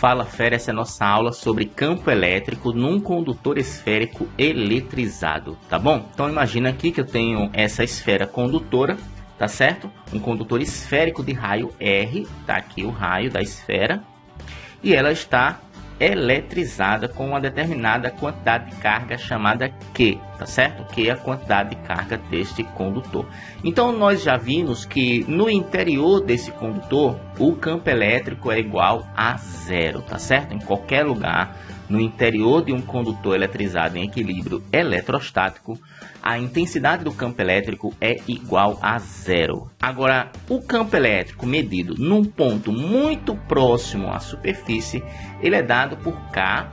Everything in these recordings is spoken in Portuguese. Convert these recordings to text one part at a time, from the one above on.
Fala Fera, essa é a nossa aula sobre campo elétrico num condutor esférico eletrizado, tá bom? Então imagina aqui que eu tenho essa esfera condutora, tá certo? Um condutor esférico de raio R, tá aqui o raio da esfera, e ela está eletrizada com uma determinada quantidade de carga chamada Q, tá certo? Q é a quantidade de carga deste condutor. Então nós já vimos que no interior desse condutor o campo elétrico é igual a zero, tá certo? Em qualquer lugar no interior de um condutor eletrizado em equilíbrio eletrostático, a intensidade do campo elétrico é igual a zero. Agora, o campo elétrico medido num ponto muito próximo à superfície, ele é dado por K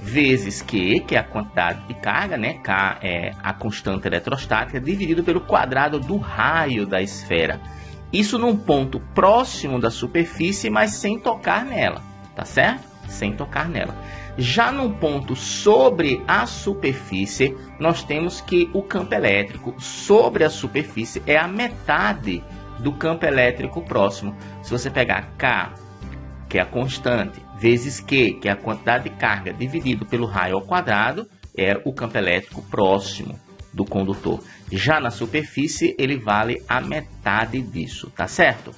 vezes Q, que é a quantidade de carga, né? K é a constante eletrostática, dividido pelo quadrado do raio da esfera. Isso num ponto próximo da superfície, mas sem tocar nela, tá certo? Sem tocar nela. Já num ponto sobre a superfície, nós temos que o campo elétrico sobre a superfície é a metade do campo elétrico próximo. Se você pegar K, que é a constante, vezes Q, que é a quantidade de carga, dividido pelo raio ao quadrado, é o campo elétrico próximo do condutor. Já na superfície, ele vale a metade disso, tá certo?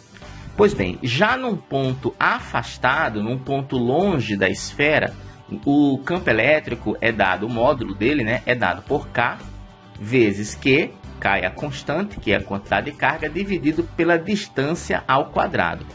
Pois bem, já num ponto afastado, num ponto longe da esfera, o campo elétrico é dado, o módulo dele, né, é dado por K vezes Q, K é a constante, que é a quantidade de carga, dividido pela distância ao quadrado.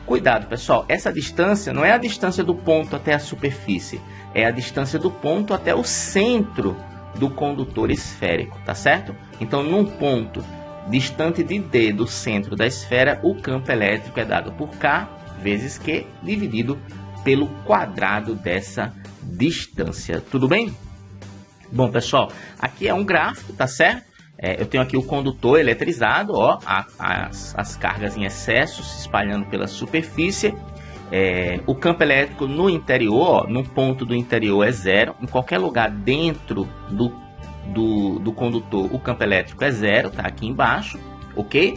Cuidado, pessoal, essa distância não é a distância do ponto até a superfície, é a distância do ponto até o centro do condutor esférico, tá certo? Então, num ponto distante de D do centro da esfera, o campo elétrico é dado por K vezes Q, dividido pelo quadrado dessa distância. Tudo bem? Bom, pessoal, aqui é um gráfico, tá certo? Eu tenho aqui o condutor eletrizado, ó, as cargas em excesso se espalhando pela superfície. O campo elétrico no interior, ó, no ponto do interior é zero. Em qualquer lugar dentro do condutor, o campo elétrico é zero, tá aqui embaixo, ok?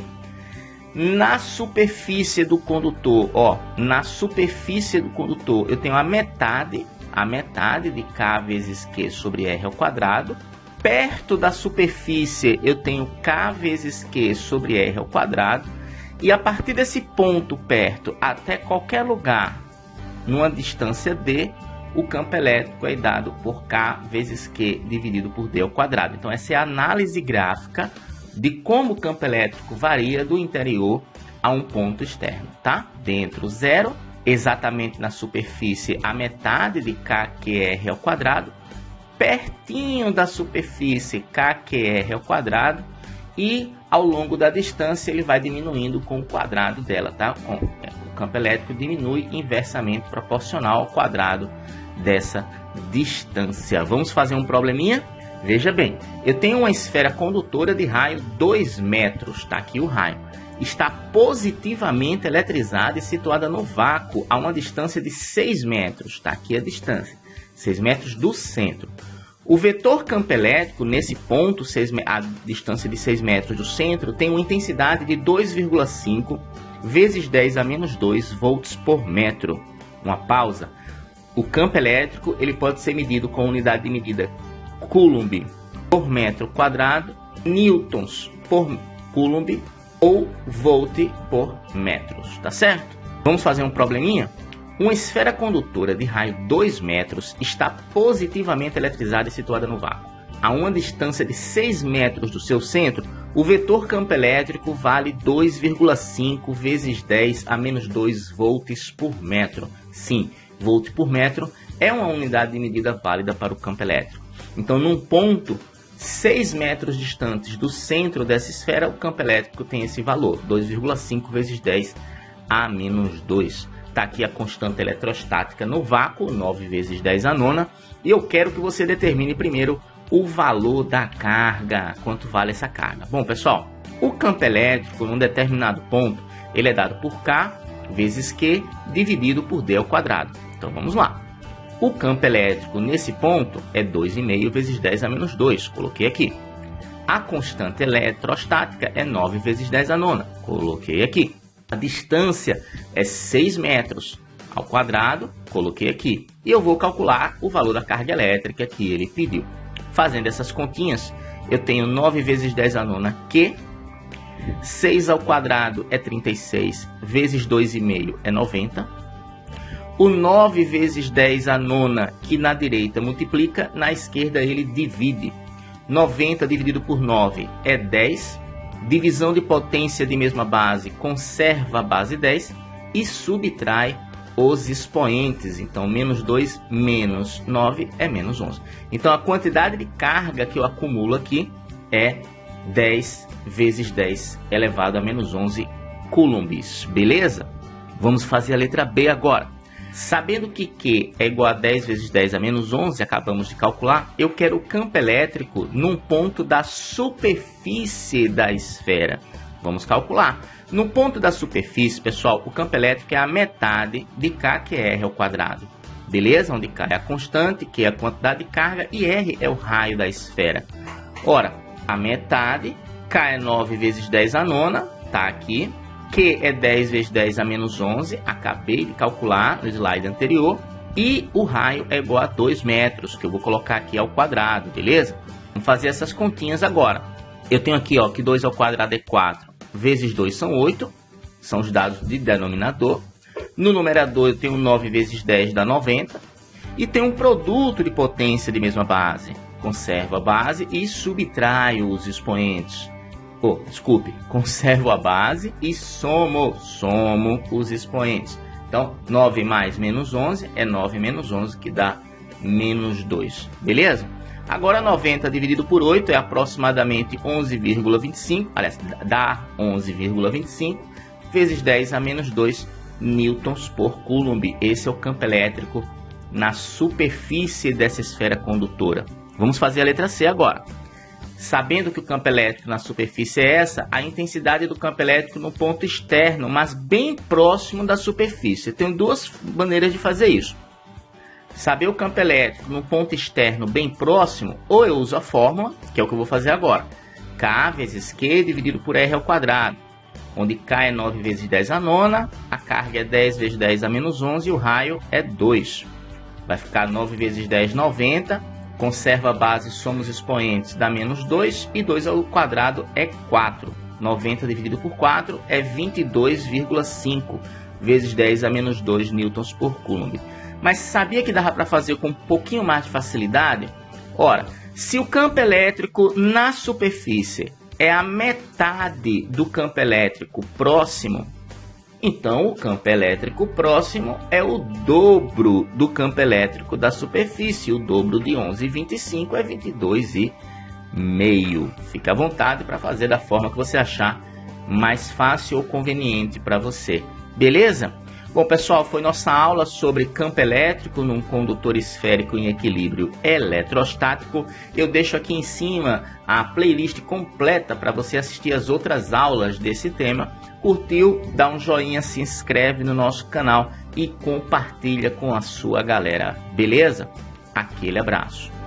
Na superfície do condutor, ó, na superfície do condutor, eu tenho a metade de K vezes Q sobre R ao quadrado. Perto da superfície, eu tenho K vezes Q sobre R ao quadrado. E a partir desse ponto perto até qualquer lugar, numa distância D, o campo elétrico é dado por K vezes Q dividido por D ao quadrado. Então, essa é a análise gráfica de como o campo elétrico varia do interior a um ponto externo, tá? Dentro, zero. Exatamente na superfície, a metade de KQR ao quadrado. Pertinho da superfície, KQR ao quadrado. E ao longo da distância, ele vai diminuindo com o quadrado dela, tá? O campo elétrico diminui inversamente proporcional ao quadrado dessa distância. Vamos fazer um probleminha? Veja bem, eu tenho uma esfera condutora de raio 2 metros, tá aqui o raio. Está positivamente eletrizada e situada no vácuo a uma distância de 6 metros, tá aqui a distância, 6 metros do centro. O vetor campo elétrico nesse ponto, a distância de 6 metros do centro, tem uma intensidade de 2,5 vezes 10 a menos 2 volts por metro. Uma pausa. O campo elétrico ele pode ser medido com unidade de medida Coulomb por metro quadrado, newtons por Coulomb ou volt por metros, tá certo? Vamos fazer um probleminha? Uma esfera condutora de raio 2 metros está positivamente eletrizada e situada no vácuo. A uma distância de 6 metros do seu centro, o vetor campo elétrico vale 2,5 vezes 10 a menos 2 volts por metro. Sim, volt por metro é uma unidade de medida válida para o campo elétrico. Então, num ponto 6 metros distantes do centro dessa esfera, o campo elétrico tem esse valor, 2,5 vezes 10 a menos 2. Está aqui a constante eletrostática no vácuo, 9 vezes 10 a nona. E eu quero que você determine primeiro o valor da carga, quanto vale essa carga. Bom, pessoal, o campo elétrico, num determinado ponto, ele é dado por K vezes Q dividido por D ao quadrado. Então, vamos lá. O campo elétrico nesse ponto é 2,5 vezes 10 a menos 2. Coloquei aqui. A constante eletrostática é 9 vezes 10 a nona. Coloquei aqui. A distância é 6 metros. ao quadrado, coloquei aqui. E eu vou calcular o valor da carga elétrica que ele pediu. Fazendo essas continhas, eu tenho 9 vezes 10 à nona, que 6 ao quadrado é 36, vezes 2,5 é 90. O 9 vezes 10 à nona, que na direita multiplica, na esquerda ele divide. 90 dividido por 9 é 10. Divisão de potência de mesma base, conserva a base 10 e subtrai os expoentes. Então, menos 2 menos 9 é menos 11. Então, a quantidade de carga que eu acumulo aqui é 10 vezes 10 elevado a menos 11 coulombs. Beleza? Vamos fazer a letra B agora. Sabendo que Q é igual a 10 vezes 10 a menos 11, acabamos de calcular, eu quero o campo elétrico num ponto da superfície da esfera. Vamos calcular. No ponto da superfície, pessoal, o campo elétrico é a metade de K, que é R ao quadrado. Beleza? Onde K é a constante, Q é a quantidade de carga e R é o raio da esfera. Ora, a metade, K é 9 vezes 10 à nona, tá aqui. Q é 10 vezes 10 a menos 11, acabei de calcular no slide anterior. E o raio é igual a 2 metros, que eu vou colocar aqui ao quadrado, beleza? Vamos fazer essas continhas agora. Eu tenho aqui ó, que 2 ao quadrado é 4, vezes 2 são 8, são os dados de denominador. No numerador eu tenho 9 vezes 10 dá 90. E tem um produto de potência de mesma base. Conservo a base e subtraio os expoentes. Conservo a base e somo os expoentes. Então, 9 mais menos 11 é 9 menos 11, que dá menos 2. Beleza? Agora, 90 dividido por 8 é aproximadamente 11,25. Aliás, dá 11,25 vezes 10 a menos 2 newtons por coulomb. Esse é o campo elétrico na superfície dessa esfera condutora. Vamos fazer a letra C agora. Sabendo que o campo elétrico na superfície é essa, a intensidade do campo elétrico no ponto externo, mas bem próximo da superfície. Eu tenho duas maneiras de fazer isso. Saber o campo elétrico no ponto externo bem próximo, ou eu uso a fórmula, que é o que eu vou fazer agora. K vezes Q dividido por R ao quadrado, onde K é 9 vezes 10 à nona, a carga é 10 vezes 10 a menos 11 e o raio é 2. Vai ficar 9 vezes 10, 90. Conserva a base, somos expoentes, dá menos 2. E 2 ao quadrado é 4. 90 dividido por 4 é 22,5 vezes 10 a menos 2 newtons por coulomb. Mas sabia que dava para fazer com um pouquinho mais de facilidade? Ora, se o campo elétrico na superfície é a metade do campo elétrico próximo, então o campo elétrico próximo é o dobro do campo elétrico da superfície. O dobro de 11,25 é 22,5. Fica à vontade para fazer da forma que você achar mais fácil ou conveniente para você. Beleza? Bom, pessoal, foi nossa aula sobre campo elétrico num condutor esférico em equilíbrio eletrostático. Eu deixo aqui em cima a playlist completa para você assistir as outras aulas desse tema. Curtiu? Dá um joinha, se inscreve no nosso canal e compartilha com a sua galera. Beleza? Aquele abraço.